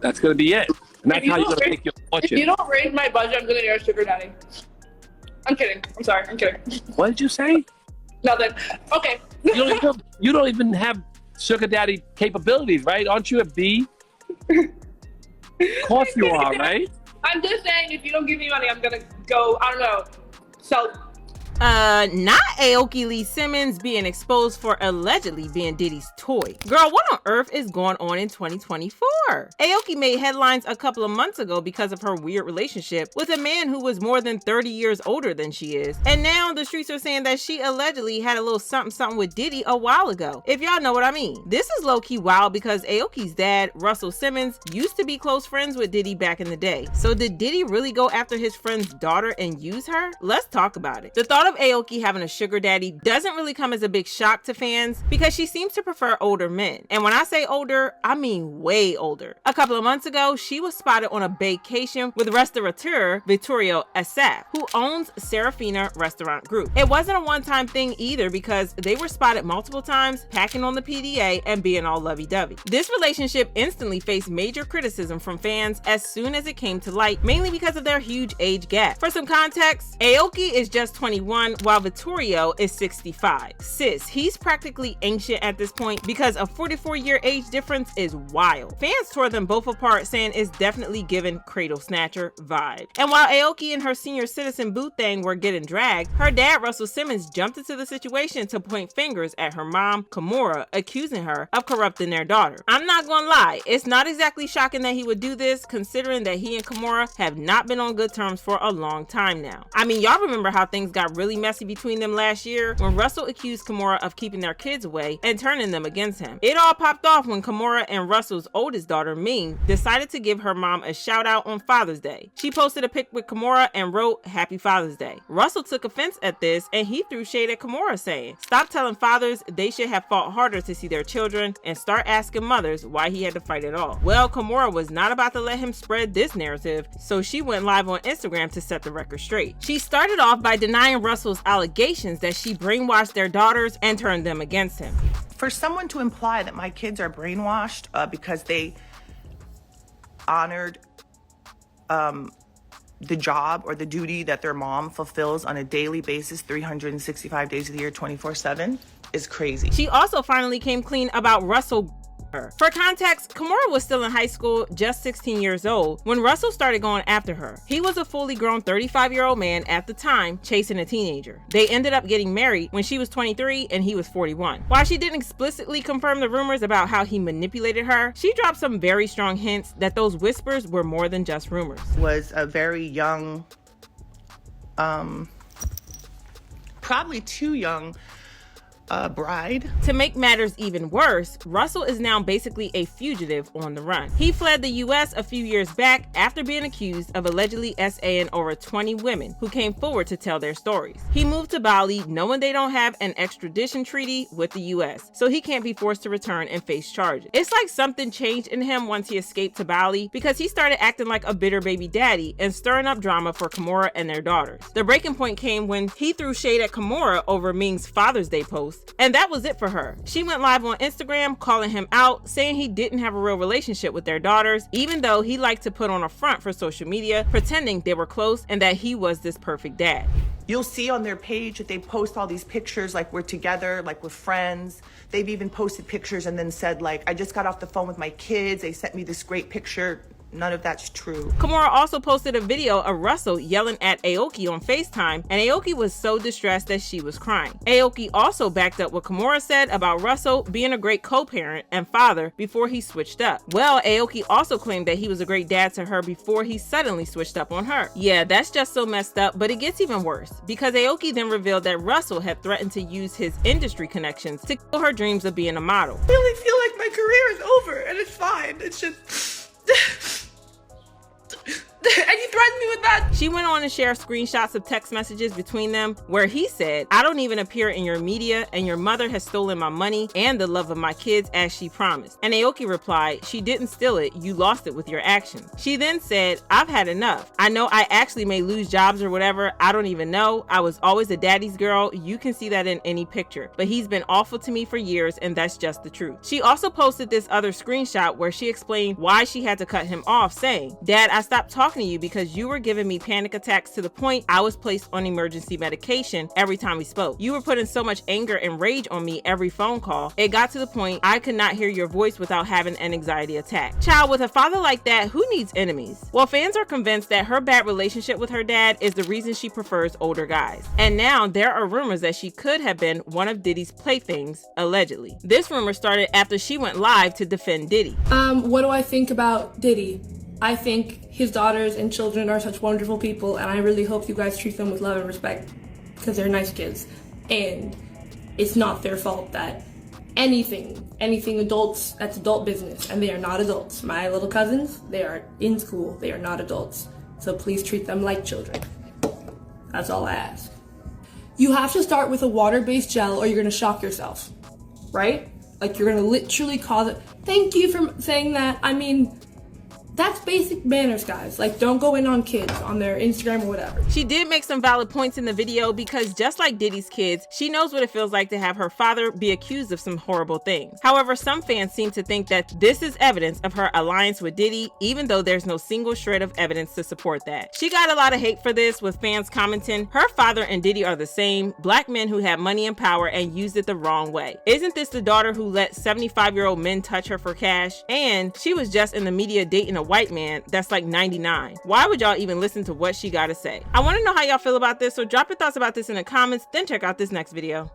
That's going to be it. And that's If you how you're don't going to raise- make your If fortune. you don't raise my budget, I'm gonna need a sugar daddy. I'm kidding. I'm sorry. I'm kidding. What did you say? Nothing. Okay. You don't even have sugar daddy capabilities, right? Aren't you a B? Of course you are, right? I'm just saying, if you don't give me money, I'm gonna go, I don't know, sell. Not Aoki Lee Simmons being exposed for allegedly being Diddy's toy. Girl, what on earth is going on in 2024? Aoki made headlines a couple of months ago because of her weird relationship with a man who was more than 30 years older than she is. And now the streets are saying that she allegedly had a little something with Diddy a while ago. If y'all know what I mean. This is low-key wild because Aoki's dad, Russell Simmons, used to be close friends with Diddy back in the day. So did Diddy really go after his friend's daughter and use her? Let's talk about it. The thought of Aoki having a sugar daddy doesn't really come as a big shock to fans because she seems to prefer older men. And when I say older, I mean way older. A couple of months ago, she was spotted on a vacation with restaurateur Vittorio Asaf, who owns Serafina Restaurant Group. It wasn't a one-time thing either because they were spotted multiple times packing on the PDA and being all lovey-dovey. This relationship instantly faced major criticism from fans as soon as it came to light, mainly because of their huge age gap. For some context, Aoki is just 21 while Vittorio is 65. Sis, he's practically ancient at this point because a 44-year age difference is wild. Fans tore them both apart, saying it's definitely given Cradle Snatcher vibe. And while Aoki and her senior citizen boo thing were getting dragged, her dad, Russell Simmons, jumped into the situation to point fingers at her mom, Kimora, accusing her of corrupting their daughter. I'm not gonna lie, it's not exactly shocking that he would do this, considering that he and Kimora have not been on good terms for a long time now. I mean, y'all remember how things got really messy between them last year when Russell accused Kimora of keeping their kids away and turning them against him. It all popped off when Kimora and Russell's oldest daughter, Ming, decided to give her mom a shout out on Father's Day. She posted a pic with Kimora and wrote, "Happy Father's Day." Russell took offense at this and he threw shade at Kimora, saying, "Stop telling fathers they should have fought harder to see their children and start asking mothers why he had to fight at all." Well, Kimora was not about to let him spread this narrative, so she went live on Instagram to set the record straight. She started off by denying Russell's allegations that she brainwashed their daughters and turned them against him. For someone to imply that my kids are brainwashed because they honored the job or the duty that their mom fulfills on a daily basis, 365 days of the year, 24/7, is crazy. She also finally came clean about Russell. For context, Kimora was still in high school, just 16 years old, when Russell started going after her. He was a fully grown 35-year-old man at the time, chasing a teenager. They ended up getting married when she was 23 and he was 41. While she didn't explicitly confirm the rumors about how he manipulated her, she dropped some very strong hints that those whispers were more than just rumors. Was a very young, probably too young, bride. To make matters even worse, Russell is now basically a fugitive on the run. He fled the US a few years back after being accused of allegedly SAing over 20 women who came forward to tell their stories. He moved to Bali knowing they don't have an extradition treaty with the US, so he can't be forced to return and face charges. It's like something changed in him once he escaped to Bali because he started acting like a bitter baby daddy and stirring up drama for Kimora and their daughters. The breaking point came when he threw shade at Kimora over Ming's Father's Day post. And that was it for her. She went live on Instagram calling him out, saying he didn't have a real relationship with their daughters, even though he liked to put on a front for social media, pretending they were close and that he was this perfect dad. You'll see on their page that they post all these pictures like we're together, like we're friends. They've even posted pictures and then said like, I just got off the phone with my kids. They sent me this great picture. None of that's true. Kimora also posted a video of Russell yelling at Aoki on FaceTime, and Aoki was so distressed that she was crying. Aoki also backed up what Kimora said about Russell being a great co-parent and father before he switched up. Well, Aoki also claimed that he was a great dad to her before he suddenly switched up on her. Yeah, that's just so messed up, but it gets even worse, because Aoki then revealed that Russell had threatened to use his industry connections to kill her dreams of being a model. I really feel like my career is over and it's fine. It's just... And he threatened me with that. She went on to share screenshots of text messages between them where he said, "I don't even appear in your media, and your mother has stolen my money and the love of my kids as she promised." And Aoki replied, "She didn't steal it, you lost it with your actions." She then said, "I've had enough. I know I actually may lose jobs or whatever, I don't even know. I was always a daddy's girl, you can see that in any picture. But he's been awful to me for years, and that's just the truth." She also posted this other screenshot where she explained why she had to cut him off, saying, "Dad, I stopped talking to you because you were giving me panic attacks to the point I was placed on emergency medication every time we spoke. You were putting so much anger and rage on me every phone call. It got to the point I could not hear your voice without having an anxiety attack." Child, with a father like that, who needs enemies? Well, fans are convinced that her bad relationship with her dad is the reason she prefers older guys. And now there are rumors that she could have been one of Diddy's playthings, allegedly. This rumor started after she went live to defend Diddy. What do I think about Diddy? I think his daughters and children are such wonderful people, and I really hope you guys treat them with love and respect because they're nice kids. And it's not their fault that anything adults, that's adult business, and they are not adults. My little cousins, they are in school, they are not adults. So please treat them like children. That's all I ask. You have to start with a water-based gel or you're gonna shock yourself, right? Like you're gonna literally cause it. Thank you for saying that. I mean, that's basic manners, guys. Like, don't go in on kids on their Instagram or whatever. She did make some valid points in the video because just like Diddy's kids, she knows what it feels like to have her father be accused of some horrible things. However, some fans seem to think that this is evidence of her alliance with Diddy, even though there's no single shred of evidence to support that. She got a lot of hate for this, with fans commenting, "Her father and Diddy are the same, black men who had money and power and used it the wrong way. Isn't this the daughter who let 75-year-old men touch her for cash? And she was just in the media dating a white man that's like 99. Why would y'all even listen to what she gotta say?" I want to know how y'all feel about this, so drop your thoughts about this in the comments, then check out this next video.